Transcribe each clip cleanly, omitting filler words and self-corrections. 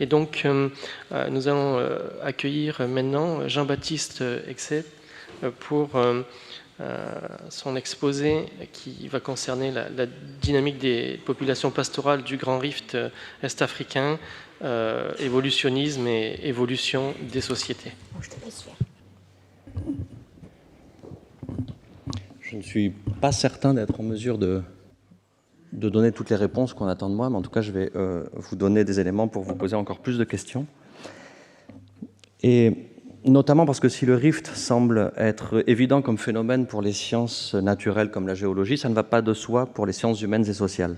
Et donc, nous allons accueillir maintenant Jean-Baptiste Exet pour son exposé qui va concerner la dynamique des populations pastorales du Grand Rift est-africain, évolutionnisme et évolution des sociétés. Je te laisse faire. Je ne suis pas certain d'être en mesure de donner toutes les réponses qu'on attend de moi, mais en tout cas, je vais vous donner des éléments pour vous poser encore plus de questions. Et notamment parce que si le rift semble être évident comme phénomène pour les sciences naturelles comme la géologie, ça ne va pas de soi pour les sciences humaines et sociales.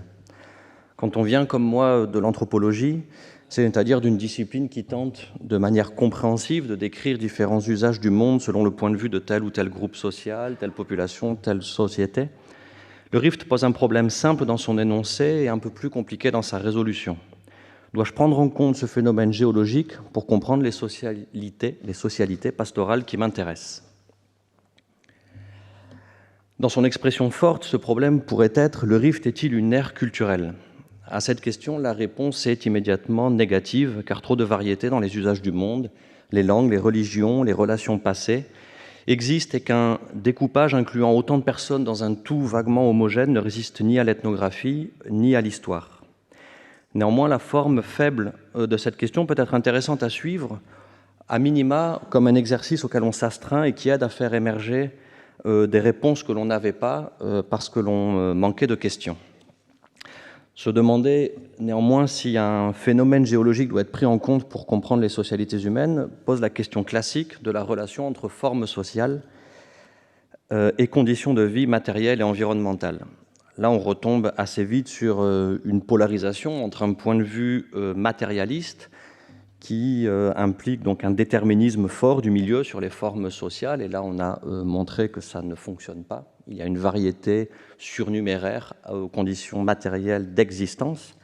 Quand on vient, comme moi, de l'anthropologie, c'est-à-dire d'une discipline qui tente de manière compréhensive de décrire différents usages du monde selon le point de vue de tel ou tel groupe social, telle population, telle société, le rift pose un problème simple dans son énoncé et un peu plus compliqué dans sa résolution. Dois-je prendre en compte ce phénomène géologique pour comprendre les socialités pastorales qui m'intéressent ? Dans son expression forte, ce problème pourrait être « le rift est-il une ère culturelle ?» À cette question, la réponse est immédiatement négative, car trop de variétés dans les usages du monde, les langues, les religions, les relations passées, existent et qu'un découpage incluant autant de personnes dans un tout vaguement homogène ne résiste ni à l'ethnographie ni à l'histoire. Néanmoins, la forme faible de cette question peut être intéressante à suivre, à minima comme un exercice auquel on s'astreint et qui aide à faire émerger des réponses que l'on n'avait pas parce que l'on manquait de questions. Se demander néanmoins si un phénomène géologique doit être pris en compte pour comprendre les socialités humaines pose la question classique de la relation entre formes sociales et conditions de vie matérielles et environnementales. Là, on retombe assez vite sur une polarisation entre un point de vue matérialiste qui implique donc un déterminisme fort du milieu sur les formes sociales, et là on a montré que ça ne fonctionne pas. Il y a une variété surnuméraire aux conditions matérielles d'existence,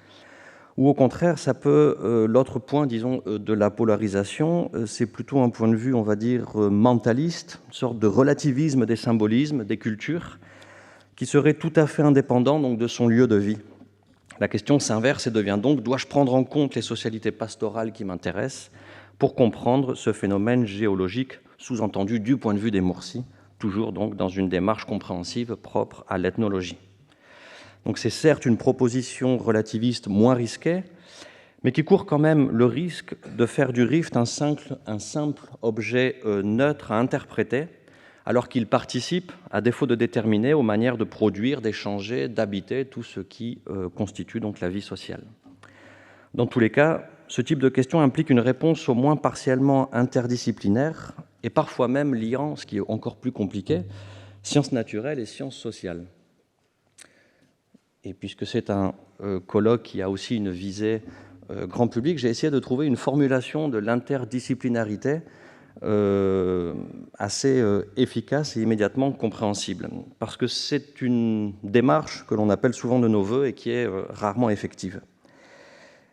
ou au contraire, ça peut, l'autre point, disons, de la polarisation, c'est plutôt un point de vue, on va dire, mentaliste, une sorte de relativisme des symbolismes, des cultures, qui serait tout à fait indépendant donc, de son lieu de vie. La question s'inverse et devient donc, dois-je prendre en compte les socialités pastorales qui m'intéressent pour comprendre ce phénomène géologique, sous-entendu du point de vue des Mursis, toujours donc dans une démarche compréhensive propre à l'ethnologie. Donc c'est certes une proposition relativiste moins risquée, mais qui court quand même le risque de faire du rift un simple objet neutre à interpréter, alors qu'il participe, à défaut de déterminer, aux manières de produire, d'échanger, d'habiter, tout ce qui constitue donc la vie sociale. Dans tous les cas, ce type de question implique une réponse au moins partiellement interdisciplinaire et parfois même liant, ce qui est encore plus compliqué, sciences naturelles et sciences sociales. Et puisque c'est un colloque qui a aussi une visée grand public, j'ai essayé de trouver une formulation de l'interdisciplinarité assez efficace et immédiatement compréhensible, parce que c'est une démarche que l'on appelle souvent de nos voeux et qui est rarement effective.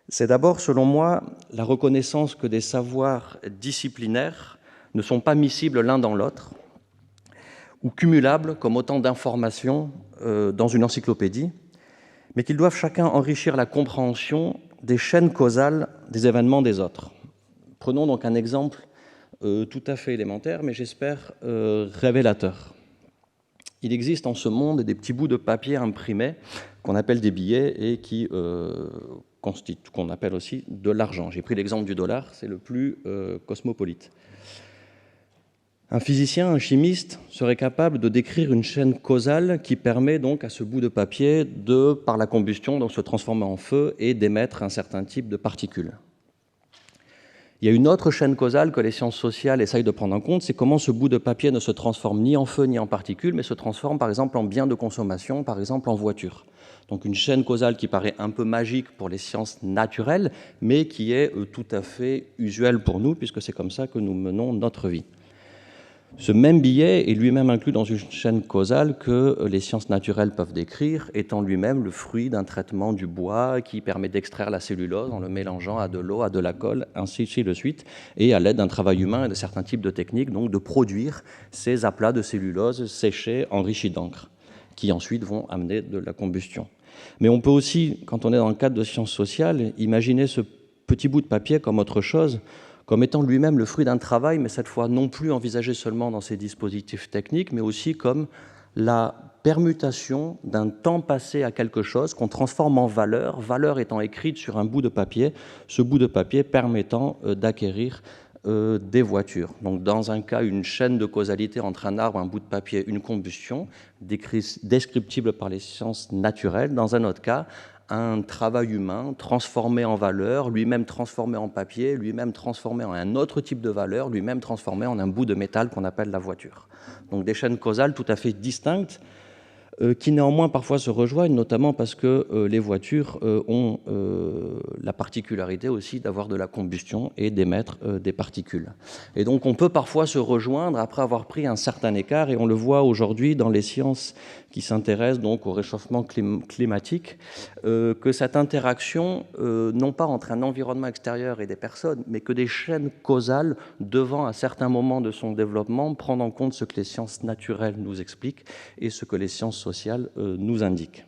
C'est d'abord, selon moi, la reconnaissance que des savoirs disciplinaires ne sont pas miscibles l'un dans l'autre, ou cumulables comme autant d'informations dans une encyclopédie, mais qu'ils doivent chacun enrichir la compréhension des chaînes causales des événements des autres. Prenons donc un exemple tout à fait élémentaire, mais j'espère révélateur. Il existe en ce monde des petits bouts de papier imprimés qu'on appelle des billets et qui qu'on appelle aussi de l'argent. J'ai pris l'exemple du dollar, c'est le plus cosmopolite. Un physicien, un chimiste serait capable de décrire une chaîne causale qui permet donc à ce bout de papier de, par la combustion, donc se transformer en feu et d'émettre un certain type de particules. Il y a une autre chaîne causale que les sciences sociales essayent de prendre en compte, c'est comment ce bout de papier ne se transforme ni en feu ni en particules, mais se transforme par exemple en bien de consommation, par exemple en voiture. Donc une chaîne causale qui paraît un peu magique pour les sciences naturelles, mais qui est tout à fait usuelle pour nous, puisque c'est comme ça que nous menons notre vie. Ce même billet est lui-même inclus dans une chaîne causale que les sciences naturelles peuvent décrire, étant lui-même le fruit d'un traitement du bois qui permet d'extraire la cellulose en le mélangeant à de l'eau, à de la colle, ainsi de suite, et à l'aide d'un travail humain et de certains types de techniques, donc de produire ces aplats de cellulose séchés, enrichis d'encre, qui ensuite vont amener de la combustion. Mais on peut aussi, quand on est dans le cadre de sciences sociales, imaginer ce petit bout de papier comme autre chose, comme étant lui-même le fruit d'un travail, mais cette fois non plus envisagé seulement dans ces dispositifs techniques, mais aussi comme la permutation d'un temps passé à quelque chose qu'on transforme en valeur, valeur étant écrite sur un bout de papier, ce bout de papier permettant d'acquérir des voitures. Donc dans un cas, une chaîne de causalité entre un arbre, un bout de papier, une combustion, descriptible par les sciences naturelles. Dans un autre cas, un travail humain transformé en valeur, lui-même transformé en papier, lui-même transformé en un autre type de valeur, lui-même transformé en un bout de métal qu'on appelle la voiture. Donc des chaînes causales tout à fait distinctes, qui néanmoins parfois se rejoignent, notamment parce que les voitures ont la particularité aussi d'avoir de la combustion et d'émettre des particules. Et donc on peut parfois se rejoindre après avoir pris un certain écart, et on le voit aujourd'hui dans les sciences qui s'intéressent donc au réchauffement climatique, que cette interaction, non pas entre un environnement extérieur et des personnes, mais que des chaînes causales devant, à certains moments de son développement, prendre en compte ce que les sciences naturelles nous expliquent et ce que les sciences sociales nous indiquent.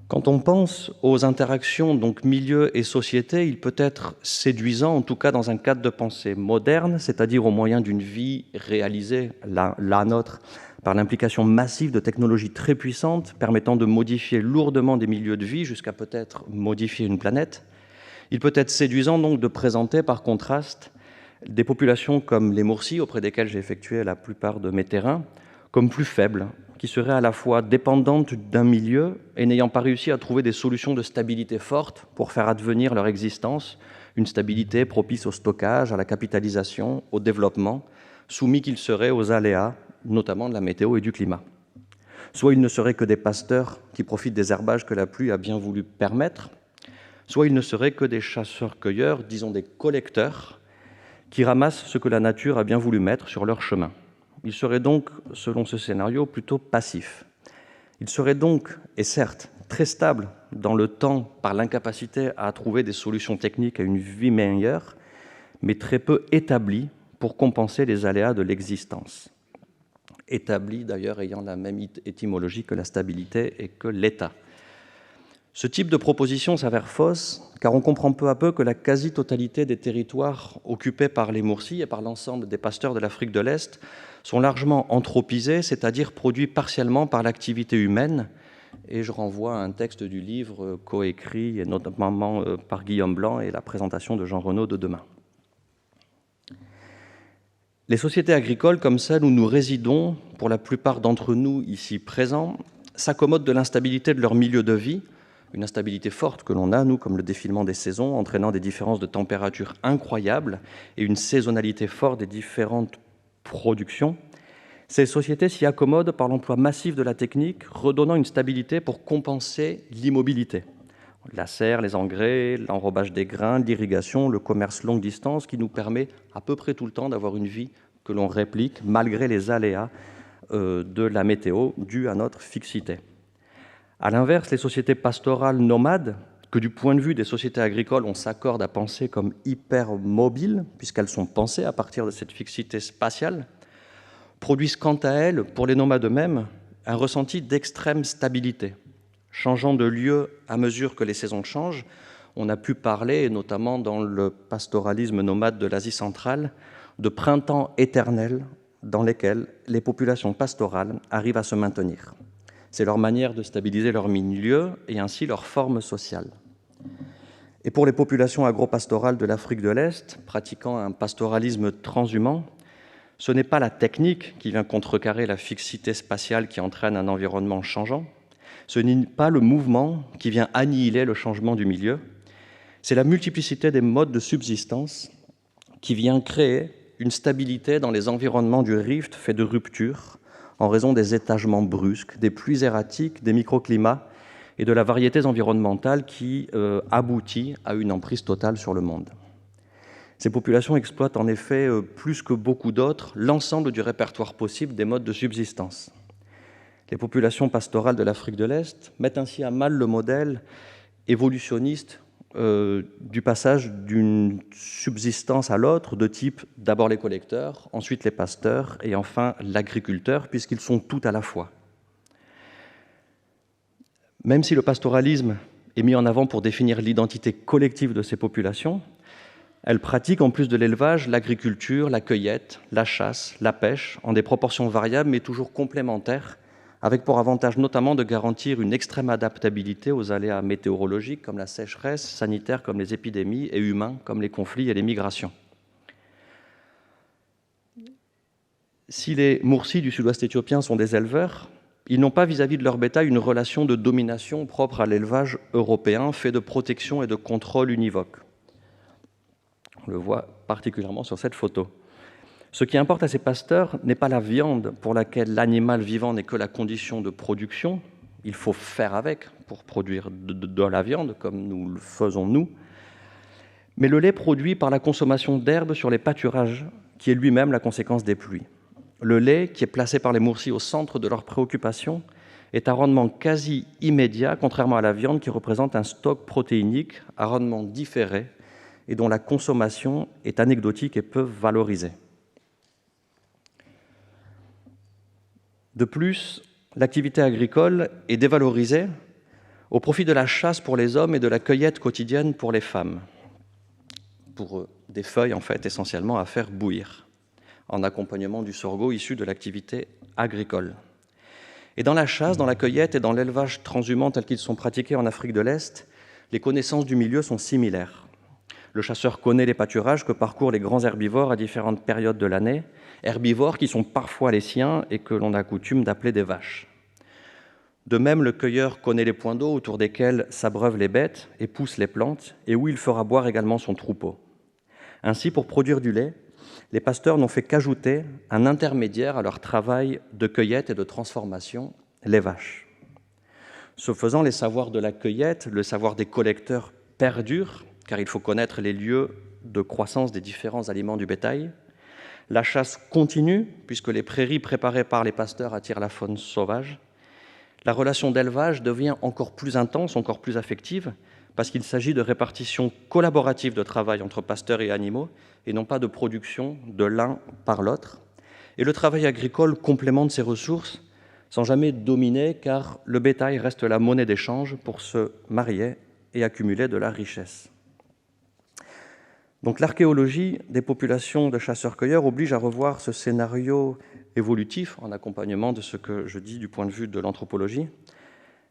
Quand on pense aux interactions donc milieu et société, il peut être séduisant, en tout cas dans un cadre de pensée moderne, c'est-à-dire au moyen d'une vie réalisée, la nôtre, par l'implication massive de technologies très puissantes permettant de modifier lourdement des milieux de vie jusqu'à peut-être modifier une planète. Il peut être séduisant donc de présenter par contraste des populations comme les Mursis, auprès desquelles j'ai effectué la plupart de mes terrains, comme plus faibles, qui seraient à la fois dépendantes d'un milieu et n'ayant pas réussi à trouver des solutions de stabilité fortes pour faire advenir leur existence, une stabilité propice au stockage, à la capitalisation, au développement, soumis qu'ils seraient aux aléas, notamment de la météo et du climat. Soit ils ne seraient que des pasteurs qui profitent des herbages que la pluie a bien voulu permettre, soit ils ne seraient que des chasseurs-cueilleurs, disons des collecteurs, qui ramassent ce que la nature a bien voulu mettre sur leur chemin. Ils seraient donc, selon ce scénario, plutôt passifs. Ils seraient donc, et certes, très stables dans le temps par l'incapacité à trouver des solutions techniques à une vie meilleure, mais très peu établis pour compenser les aléas de l'existence. Établis d'ailleurs ayant la même étymologie que la stabilité et que l'état. Ce type de proposition s'avère fausse, car on comprend peu à peu que la quasi-totalité des territoires occupés par les Mursis et par l'ensemble des pasteurs de l'Afrique de l'Est sont largement anthropisés, c'est-à-dire produits partiellement par l'activité humaine. Et je renvoie à un texte du livre coécrit, et notamment par Guillaume Blanc, et la présentation de Jean Renaud de demain. Les sociétés agricoles comme celles où nous résidons, pour la plupart d'entre nous ici présents, s'accommodent de l'instabilité de leur milieu de vie, une instabilité forte que l'on a, nous, comme le défilement des saisons, entraînant des différences de température incroyables et une saisonnalité forte des différentes productions. Ces sociétés s'y accommodent par l'emploi massif de la technique, redonnant une stabilité pour compenser l'immobilité. La serre, les engrais, l'enrobage des grains, l'irrigation, le commerce longue distance, qui nous permet à peu près tout le temps d'avoir une vie que l'on réplique malgré les aléas de la météo dus à notre fixité. À l'inverse, les sociétés pastorales nomades, que du point de vue des sociétés agricoles, on s'accorde à penser comme hypermobiles, puisqu'elles sont pensées à partir de cette fixité spatiale, produisent quant à elles, pour les nomades eux-mêmes, un ressenti d'extrême stabilité. Changeant de lieu à mesure que les saisons changent, on a pu parler, et notamment dans le pastoralisme nomade de l'Asie centrale, de printemps éternels dans lesquels les populations pastorales arrivent à se maintenir. C'est leur manière de stabiliser leur milieu et ainsi leur forme sociale. Et pour les populations agro-pastorales de l'Afrique de l'Est, pratiquant un pastoralisme transhumant, ce n'est pas la technique qui vient contrecarrer la fixité spatiale qui entraîne un environnement changeant, ce n'est pas le mouvement qui vient annihiler le changement du milieu, c'est la multiplicité des modes de subsistance qui vient créer une stabilité dans les environnements du rift fait de ruptures, en raison des étagements brusques, des pluies erratiques, des microclimats et de la variété environnementale qui aboutit à une emprise totale sur le monde. Ces populations exploitent en effet, plus que beaucoup d'autres, l'ensemble du répertoire possible des modes de subsistance. Les populations pastorales de l'Afrique de l'Est mettent ainsi à mal le modèle évolutionniste du passage d'une subsistance à l'autre, de type d'abord les collecteurs, ensuite les pasteurs et enfin l'agriculteur, puisqu'ils sont tout à la fois. Même si le pastoralisme est mis en avant pour définir l'identité collective de ces populations, elles pratiquent, en plus de l'élevage, l'agriculture, la cueillette, la chasse, la pêche, en des proportions variables mais toujours complémentaires, avec pour avantage notamment de garantir une extrême adaptabilité aux aléas météorologiques comme la sécheresse, sanitaires comme les épidémies et humains comme les conflits et les migrations. Si les Mursis du sud-ouest éthiopien sont des éleveurs, ils n'ont pas vis-à-vis de leur bétail une relation de domination propre à l'élevage européen, fait de protection et de contrôle univoque. On le voit particulièrement sur cette photo. Ce qui importe à ces pasteurs n'est pas la viande, pour laquelle l'animal vivant n'est que la condition de production. Il faut faire avec pour produire de la viande, comme nous le faisons nous, mais le lait produit par la consommation d'herbes sur les pâturages, qui est lui-même la conséquence des pluies. Le lait, qui est placé par les Mursis au centre de leurs préoccupations, est à rendement quasi immédiat, contrairement à la viande qui représente un stock protéinique à rendement différé et dont la consommation est anecdotique et peu valorisée. De plus, l'activité agricole est dévalorisée au profit de la chasse pour les hommes et de la cueillette quotidienne pour les femmes, pour des feuilles en fait essentiellement à faire bouillir, en accompagnement du sorgho issu de l'activité agricole. Et dans la chasse, dans la cueillette et dans l'élevage transhumant tels qu'ils sont pratiqués en Afrique de l'Est, les connaissances du milieu sont similaires. Le chasseur connaît les pâturages que parcourent les grands herbivores à différentes périodes de l'année, herbivores qui sont parfois les siens et que l'on a coutume d'appeler des vaches. De même, le cueilleur connaît les points d'eau autour desquels s'abreuvent les bêtes et poussent les plantes, et où il fera boire également son troupeau. Ainsi, pour produire du lait, les pasteurs n'ont fait qu'ajouter un intermédiaire à leur travail de cueillette et de transformation, les vaches. Ce faisant, les savoirs de la cueillette, le savoir des collecteurs perdurent, car il faut connaître les lieux de croissance des différents aliments du bétail. La chasse continue, puisque les prairies préparées par les pasteurs attirent la faune sauvage. La relation d'élevage devient encore plus intense, encore plus affective, parce qu'il s'agit de répartition collaborative de travail entre pasteurs et animaux, et non pas de production de l'un par l'autre. Et le travail agricole complémente ces ressources, sans jamais dominer, car le bétail reste la monnaie d'échange pour se marier et accumuler de la richesse. Donc l'archéologie des populations de chasseurs-cueilleurs oblige à revoir ce scénario évolutif en accompagnement de ce que je dis du point de vue de l'anthropologie,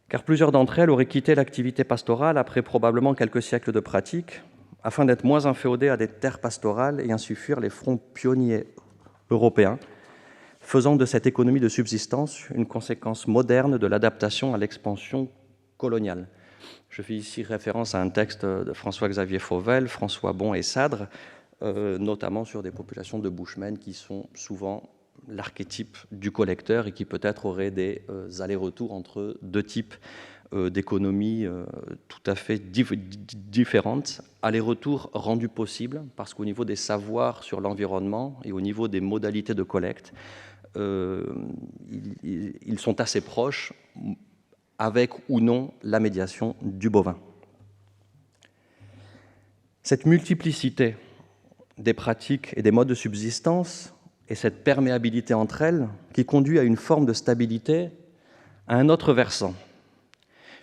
car plusieurs d'entre elles auraient quitté l'activité pastorale après probablement quelques siècles de pratique, afin d'être moins inféodées à des terres pastorales et ainsi fuir les fronts pionniers européens, faisant de cette économie de subsistance une conséquence moderne de l'adaptation à l'expansion coloniale. Je fais ici référence à un texte de François-Xavier Fauvel, François Bon et Sadre, notamment sur des populations de Bushmen qui sont souvent l'archétype du collecteur et qui peut-être auraient des allers-retours entre deux types d'économies tout à fait différentes, allers-retours rendus possibles parce qu'au niveau des savoirs sur l'environnement et au niveau des modalités de collecte, ils sont assez proches, avec ou non la médiation du bovin. Cette multiplicité des pratiques et des modes de subsistance et cette perméabilité entre elles qui conduit à une forme de stabilité à un autre versant.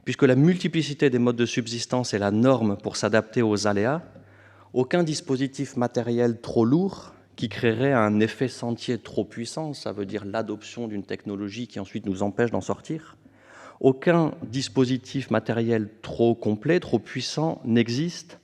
Puisque la multiplicité des modes de subsistance est la norme pour s'adapter aux aléas, aucun dispositif matériel trop lourd qui créerait un effet sentier trop puissant, ça veut dire l'adoption d'une technologie qui ensuite nous empêche d'en sortir, aucun dispositif matériel trop complet, trop puissant n'existe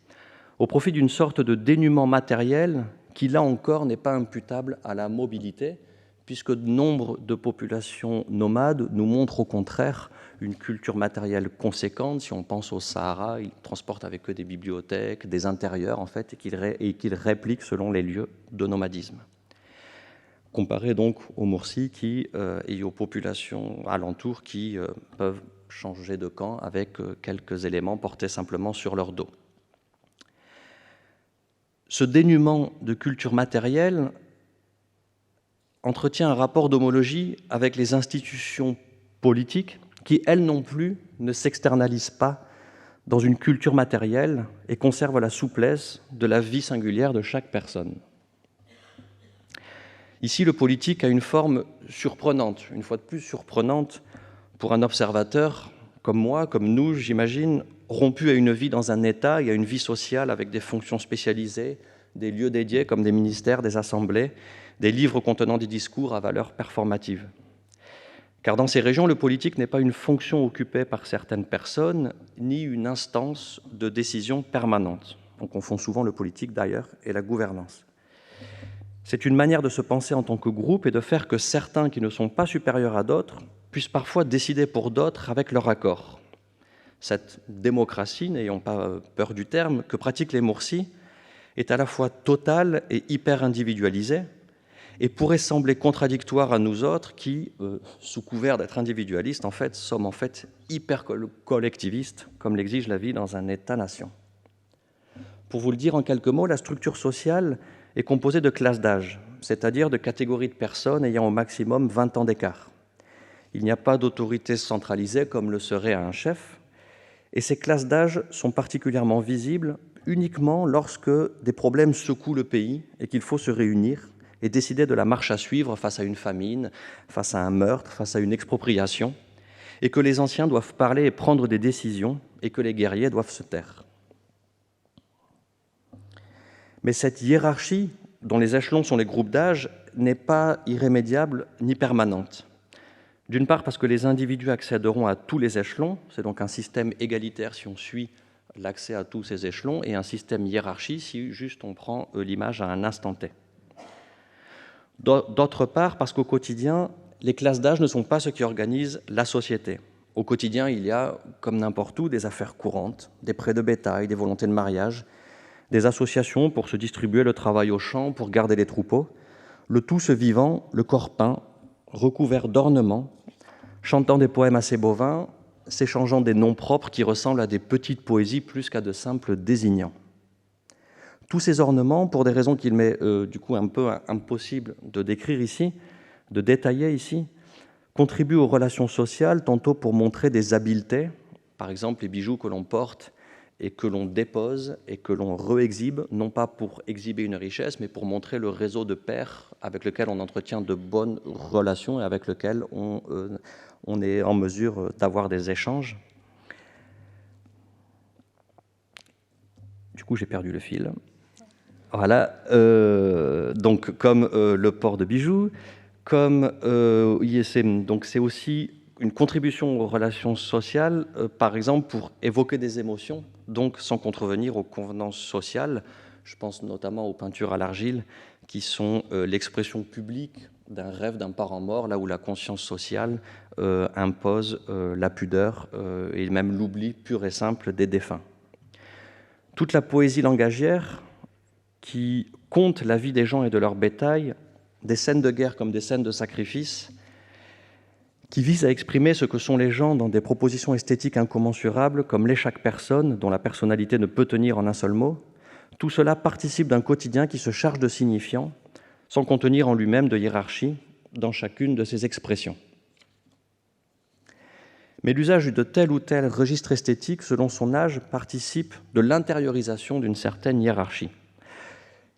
au profit d'une sorte de dénuement matériel qui, là encore, n'est pas imputable à la mobilité, puisque nombre de populations nomades nous montrent au contraire une culture matérielle conséquente. Si on pense au Sahara, ils transportent avec eux des bibliothèques, des intérieurs, en fait, et qu'ils répliquent selon les lieux de nomadisme. Comparé donc aux Mursis et aux populations alentours qui peuvent changer de camp avec quelques éléments portés simplement sur leur dos. Ce dénuement de culture matérielle entretient un rapport d'homologie avec les institutions politiques qui, elles non plus, ne s'externalisent pas dans une culture matérielle et conservent la souplesse de la vie singulière de chaque personne. Ici, le politique a une forme surprenante, une fois de plus surprenante pour un observateur comme moi, comme nous, j'imagine, rompus à une vie dans un État et à une vie sociale avec des fonctions spécialisées, des lieux dédiés comme des ministères, des assemblées, des livres contenant des discours à valeur performative. Car dans ces régions, le politique n'est pas une fonction occupée par certaines personnes, ni une instance de décision permanente. On confond souvent le politique, d'ailleurs, et la gouvernance. C'est une manière de se penser en tant que groupe et de faire que certains qui ne sont pas supérieurs à d'autres puissent parfois décider pour d'autres avec leur accord. Cette démocratie, n'ayons pas peur du terme, que pratiquent les Mursis, est à la fois totale et hyper individualisée, et pourrait sembler contradictoire à nous autres qui, sous couvert d'être individualistes, sommes en fait hyper collectivistes, comme l'exige la vie dans un État-nation. Pour vous le dire en quelques mots, la structure sociale est composée de classes d'âge, c'est-à-dire de catégories de personnes ayant au maximum 20 ans d'écart. Il n'y a pas d'autorité centralisée comme le serait un chef, et ces classes d'âge sont particulièrement visibles uniquement lorsque des problèmes secouent le pays et qu'il faut se réunir et décider de la marche à suivre face à une famine, face à un meurtre, face à une expropriation, et que les anciens doivent parler et prendre des décisions, et que les guerriers doivent se taire. Mais cette hiérarchie, dont les échelons sont les groupes d'âge, n'est pas irrémédiable ni permanente. D'une part parce que les individus accéderont à tous les échelons, c'est donc un système égalitaire si on suit l'accès à tous ces échelons, et un système hiérarchie si juste on prend l'image à un instant T. D'autre part, parce qu'au quotidien, les classes d'âge ne sont pas ce qui organise la société. Au quotidien, il y a, comme n'importe où, des affaires courantes, des prêts de bétail, des volontés de mariage, des associations pour se distribuer le travail aux champs, pour garder les troupeaux, le tout se vivant, le corps peint, recouvert d'ornements, chantant des poèmes assez bovins, s'échangeant des noms propres qui ressemblent à des petites poésies plus qu'à de simples désignants. Tous ces ornements, pour des raisons qu'il m'est du coup un peu impossible de décrire ici, de détailler ici, contribuent aux relations sociales, tantôt pour montrer des habiletés, par exemple les bijoux que l'on porte et que l'on dépose et que l'on réexhibe, non pas pour exhiber une richesse, mais pour montrer le réseau de pairs avec lequel on entretient de bonnes relations et avec lequel on est en mesure d'avoir des échanges. Du coup, j'ai perdu le fil. Voilà, donc comme le port de bijoux, comme c'est aussi une contribution aux relations sociales, par exemple pour évoquer des émotions, donc sans contrevenir aux convenances sociales. Je pense notamment aux peintures à l'argile, qui sont l'expression publique d'un rêve d'un parent mort, là où la conscience sociale impose la pudeur et même l'oubli pur et simple des défunts. Toute la poésie langagière qui compte la vie des gens et de leur bétail, des scènes de guerre comme des scènes de sacrifice, qui vise à exprimer ce que sont les gens dans des propositions esthétiques incommensurables, comme l'est chaque personne, dont la personnalité ne peut tenir en un seul mot. Tout cela participe d'un quotidien qui se charge de signifiants, sans contenir en lui-même de hiérarchie dans chacune de ses expressions. Mais l'usage de tel ou tel registre esthétique, selon son âge, participe de l'intériorisation d'une certaine hiérarchie.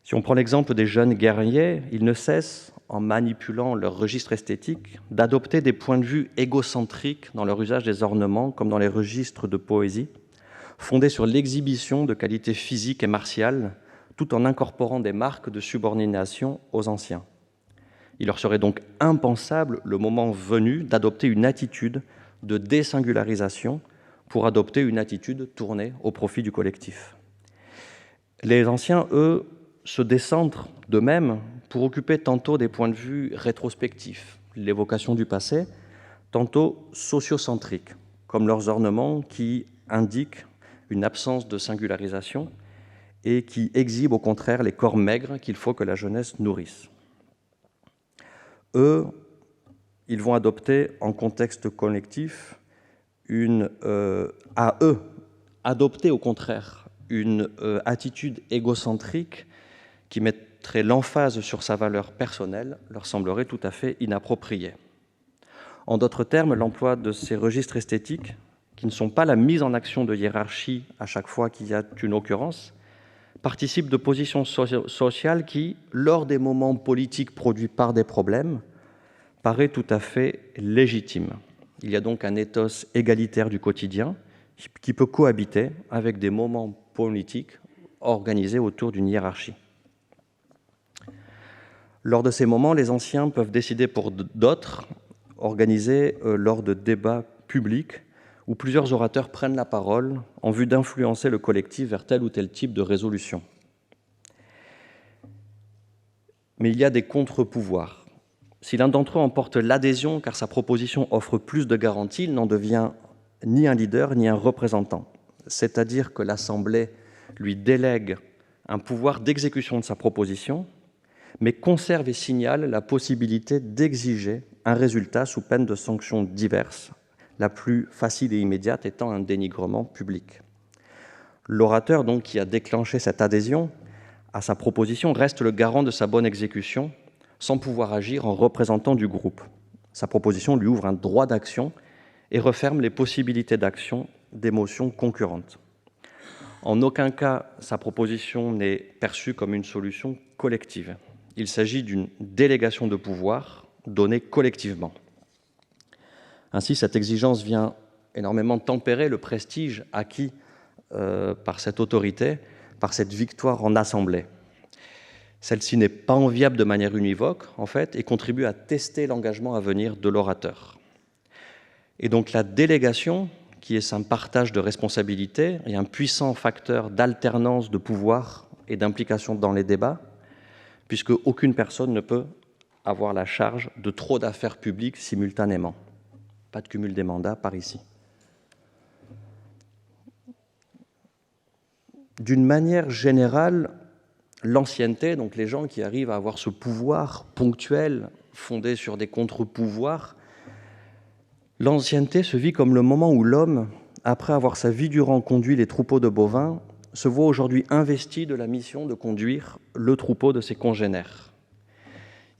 Si on prend l'exemple des jeunes guerriers, ils ne cessent, en manipulant leur registre esthétique, d'adopter des points de vue égocentriques dans leur usage des ornements, comme dans les registres de poésie, fondés sur l'exhibition de qualités physiques et martiales, tout en incorporant des marques de subordination aux anciens. Il leur serait donc impensable, le moment venu, d'adopter une attitude de désingularisation pour adopter une attitude tournée au profit du collectif. Les anciens, eux, se décentrent d'eux-mêmes pour occuper tantôt des points de vue rétrospectifs, l'évocation du passé, tantôt sociocentriques, comme leurs ornements qui indiquent une absence de singularisation et qui exhibent au contraire les corps maigres qu'il faut que la jeunesse nourrisse. Eux, ils vont adopter en contexte collectif adopter au contraire une attitude égocentrique qui mettrait l'emphase sur sa valeur personnelle, leur semblerait tout à fait inapproprié. En d'autres termes, l'emploi de ces registres esthétiques, qui ne sont pas la mise en action de hiérarchie à chaque fois qu'il y a une occurrence, participent de positions sociales qui, lors des moments politiques produits par des problèmes, paraît tout à fait légitime. Il y a donc un ethos égalitaire du quotidien qui peut cohabiter avec des moments politiques organisés autour d'une hiérarchie. Lors de ces moments, les anciens peuvent décider pour d'autres, organiser lors de débats publics où plusieurs orateurs prennent la parole en vue d'influencer le collectif vers tel ou tel type de résolution. Mais il y a des contre-pouvoirs. Si l'un d'entre eux emporte l'adhésion car sa proposition offre plus de garanties, il n'en devient ni un leader ni un représentant. C'est-à-dire que l'Assemblée lui délègue un pouvoir d'exécution de sa proposition, mais conserve et signale la possibilité d'exiger un résultat sous peine de sanctions diverses, la plus facile et immédiate étant un dénigrement public. L'orateur, donc, qui a déclenché cette adhésion à sa proposition reste le garant de sa bonne exécution, sans pouvoir agir en représentant du groupe. Sa proposition lui ouvre un droit d'action et referme les possibilités d'action des motions concurrentes. En aucun cas, sa proposition n'est perçue comme une solution collective. Il s'agit d'une délégation de pouvoir donnée collectivement. Ainsi, cette exigence vient énormément tempérer le prestige acquis par cette autorité, par cette victoire en assemblée. Celle-ci n'est pas enviable de manière univoque, en fait, et contribue à tester l'engagement à venir de l'orateur. Et donc la délégation, qui est un partage de responsabilités et un puissant facteur d'alternance de pouvoir et d'implication dans les débats, puisque aucune personne ne peut avoir la charge de trop d'affaires publiques simultanément. Pas de cumul des mandats par ici. D'une manière générale, l'ancienneté, donc les gens qui arrivent à avoir ce pouvoir ponctuel fondé sur des contre-pouvoirs, l'ancienneté se vit comme le moment où l'homme, après avoir sa vie durant conduit les troupeaux de bovins, se voit aujourd'hui investi de la mission de conduire le troupeau de ses congénères.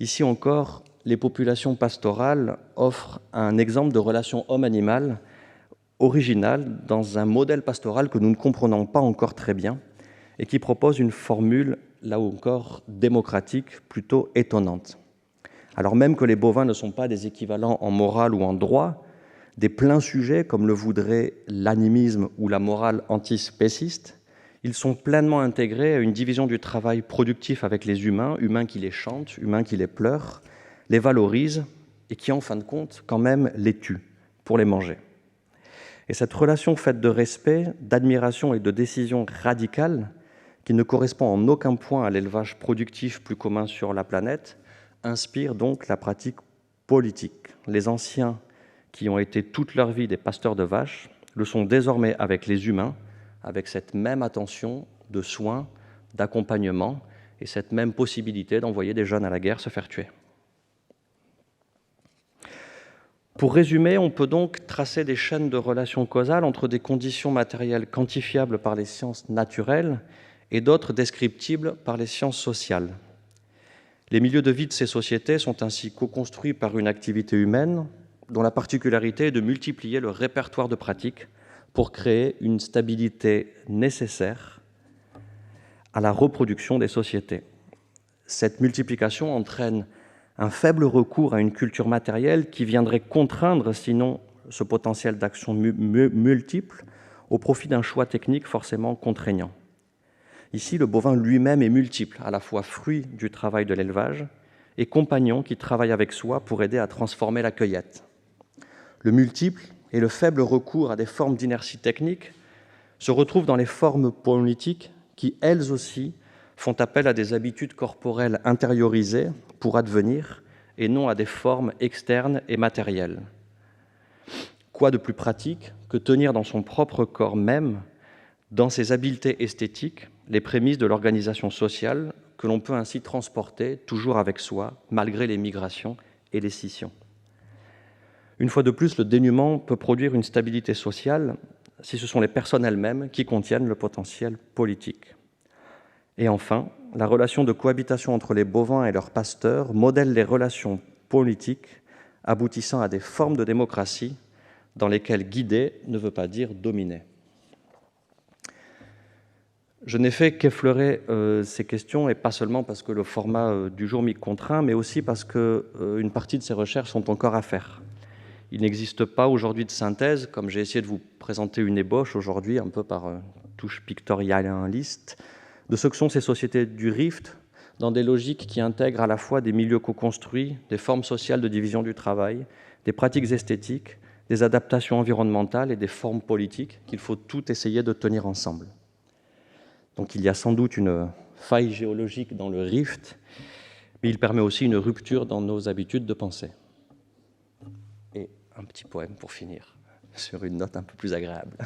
Ici encore, les populations pastorales offrent un exemple de relation homme-animal original dans un modèle pastoral que nous ne comprenons pas encore très bien et qui propose une formule, là encore, démocratique, plutôt étonnante. Alors même que les bovins ne sont pas des équivalents en morale ou en droit, des pleins sujets, comme le voudrait l'animisme ou la morale antispéciste, ils sont pleinement intégrés à une division du travail productif avec les humains, humains qui les chantent, humains qui les pleurent, les valorisent et qui, en fin de compte, quand même les tuent pour les manger. Et cette relation faite de respect, d'admiration et de décision radicale, qui ne correspond en aucun point à l'élevage productif plus commun sur la planète, inspire donc la pratique politique. Les anciens, qui ont été toute leur vie des pasteurs de vaches, le sont désormais avec les humains, avec cette même attention de soins, d'accompagnement et cette même possibilité d'envoyer des jeunes à la guerre se faire tuer. Pour résumer, on peut donc tracer des chaînes de relations causales entre des conditions matérielles quantifiables par les sciences naturelles et d'autres descriptibles par les sciences sociales. Les milieux de vie de ces sociétés sont ainsi co-construits par une activité humaine dont la particularité est de multiplier le répertoire de pratiques pour créer une stabilité nécessaire à la reproduction des sociétés. Cette multiplication entraîne un faible recours à une culture matérielle qui viendrait contraindre, sinon, ce potentiel d'action multiple au profit d'un choix technique forcément contraignant. Ici, le bovin lui-même est multiple, à la fois fruit du travail de l'élevage et compagnon qui travaille avec soi pour aider à transformer la cueillette. Le multiple et le faible recours à des formes d'inertie technique se retrouvent dans les formes politiques qui, elles aussi, font appel à des habitudes corporelles intériorisées pour advenir et non à des formes externes et matérielles. Quoi de plus pratique que tenir dans son propre corps même, dans ses habiletés esthétiques, les prémices de l'organisation sociale que l'on peut ainsi transporter toujours avec soi, malgré les migrations et les scissions. Une fois de plus, le dénuement peut produire une stabilité sociale si ce sont les personnes elles-mêmes qui contiennent le potentiel politique. Et enfin, la relation de cohabitation entre les bovins et leurs pasteurs modèle les relations politiques aboutissant à des formes de démocratie dans lesquelles guider ne veut pas dire dominer. Je n'ai fait qu'effleurer ces questions, et pas seulement parce que le format du jour m'y contraint, mais aussi parce qu'une partie de ces recherches sont encore à faire. Il n'existe pas aujourd'hui de synthèse, comme j'ai essayé de vous présenter une ébauche aujourd'hui, un peu par touche pictorialiste, de ce que sont ces sociétés du Rift, dans des logiques qui intègrent à la fois des milieux co-construits, des formes sociales de division du travail, des pratiques esthétiques, des adaptations environnementales et des formes politiques qu'il faut tout essayer de tenir ensemble. Donc il y a sans doute une faille géologique dans le Rift, mais il permet aussi une rupture dans nos habitudes de pensée. Et un petit poème pour finir, sur une note un peu plus agréable.